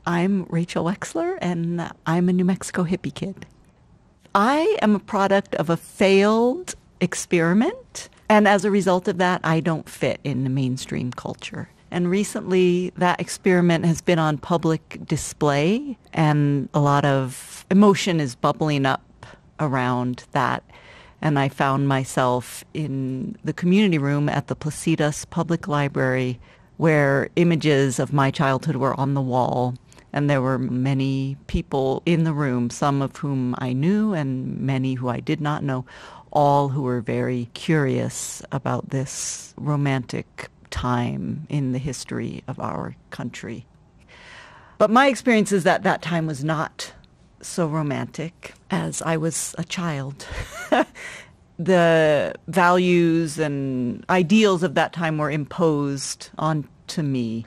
I'm Rachel Wexler, and I'm a New Mexico hippie kid. I am a product of a failed experiment, and as a result of that, I don't fit in the mainstream culture. And recently, that experiment has been on public display, and a lot of emotion is bubbling up around that. And I found myself in the community room at the Placitas Public Library, where images of my childhood were on the wall. And there were many people in the room, some of whom I knew and many who I did not know, all who were very curious about this romantic time in the history of our country. But my experience is that that time was not so romantic as I was a child. The values and ideals of that time were imposed onto me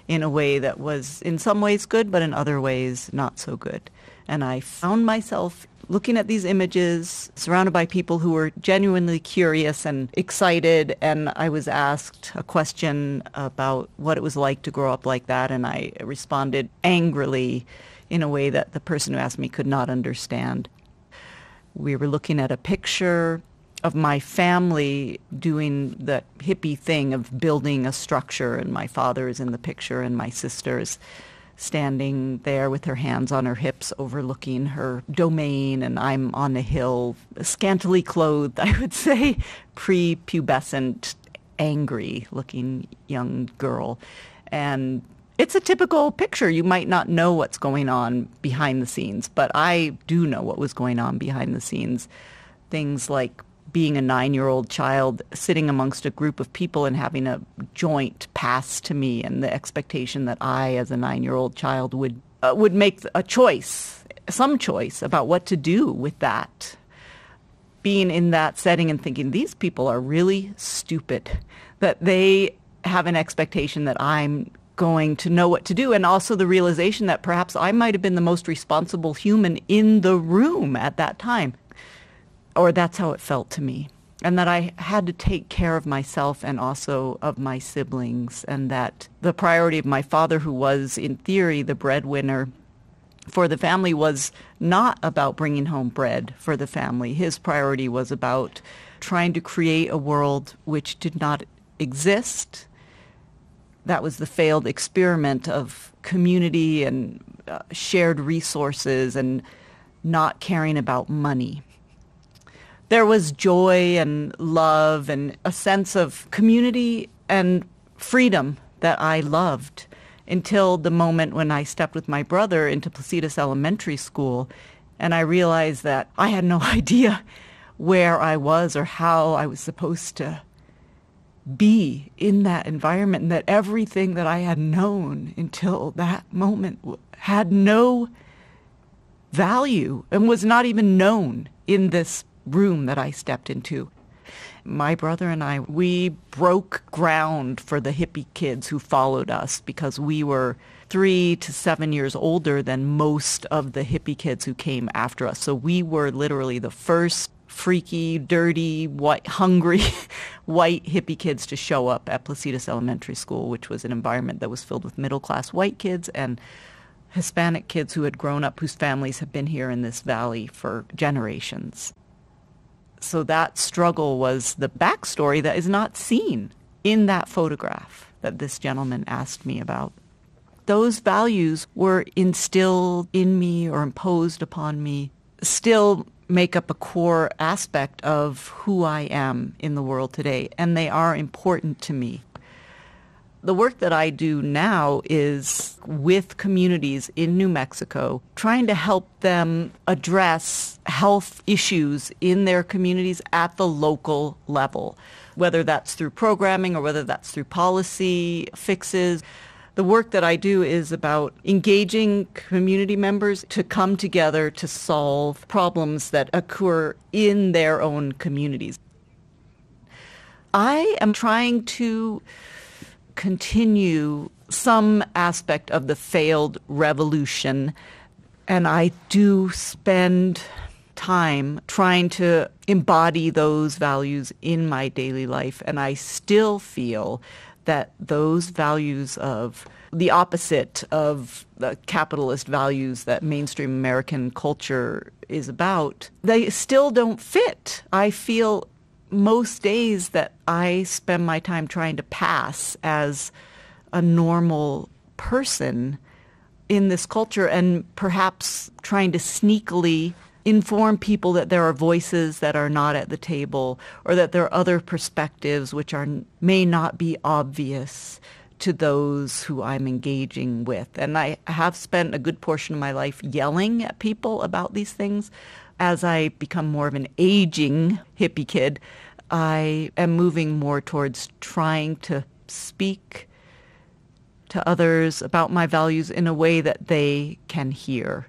in a way that was in some ways good, but in other ways not so good. And I found myself looking at these images, surrounded by people who were genuinely curious and excited, and I was asked a question about what it was like to grow up like that, and I responded angrily in a way that the person who asked me could not understand. We were looking at a picture of my family doing the hippie thing of building a structure, and my father is in the picture, and my sister's standing there with her hands on her hips overlooking her domain, and I'm on a hill, scantily clothed, I would say, prepubescent, angry-looking young girl. And it's a typical picture. You might not know what's going on behind the scenes, but I do know what was going on behind the scenes. Things like being a 9-year-old child sitting amongst a group of people and having a joint passed to me, and the expectation that I, as a 9-year-old child, would make a choice, some choice about what to do with that. Being in that setting and thinking, these people are really stupid, that they have an expectation that I'm going to know what to do, and also the realization that perhaps I might have been the most responsible human in the room at that time. Or that's how it felt to me. And that I had to take care of myself and also of my siblings, and that the priority of my father, who was, in theory, the breadwinner for the family, was not about bringing home bread for the family. His priority was about trying to create a world which did not exist. That was the failed experiment of community and shared resources and not caring about money. There was joy and love and a sense of community and freedom that I loved until the moment when I stepped with my brother into Placitas Elementary School, and I realized that I had no idea where I was or how I was supposed to be in that environment, and that everything that I had known until that moment had no value and was not even known in this room that I stepped into. My brother and I, we broke ground for the hippie kids who followed us because we were 3 to 7 years older than most of the hippie kids who came after us. So we were literally the first freaky, dirty, hungry white hippie kids to show up at Placitas Elementary School, which was an environment that was filled with middle-class white kids and Hispanic kids who had grown up, whose families have been here in this valley for generations. So that struggle was the backstory that is not seen in that photograph that this gentleman asked me about. Those values were instilled in me or imposed upon me, still make up a core aspect of who I am in the world today, and they are important to me. The work that I do now is with communities in New Mexico, trying to help them address health issues in their communities at the local level, whether that's through programming or whether that's through policy fixes. The work that I do is about engaging community members to come together to solve problems that occur in their own communities. I am trying to continue some aspect of the failed revolution, and I do spend time trying to embody those values in my daily life, and I still feel that those values of the opposite of the capitalist values that mainstream American culture is about, they still don't fit. I feel most days that I spend my time trying to pass as a normal person in this culture and perhaps trying to sneakily inform people that there are voices that are not at the table or that there are other perspectives which may not be obvious to those who I'm engaging with. And I have spent a good portion of my life yelling at people about these things. As I become more of an aging hippie kid, I am moving more towards trying to speak to others about my values in a way that they can hear.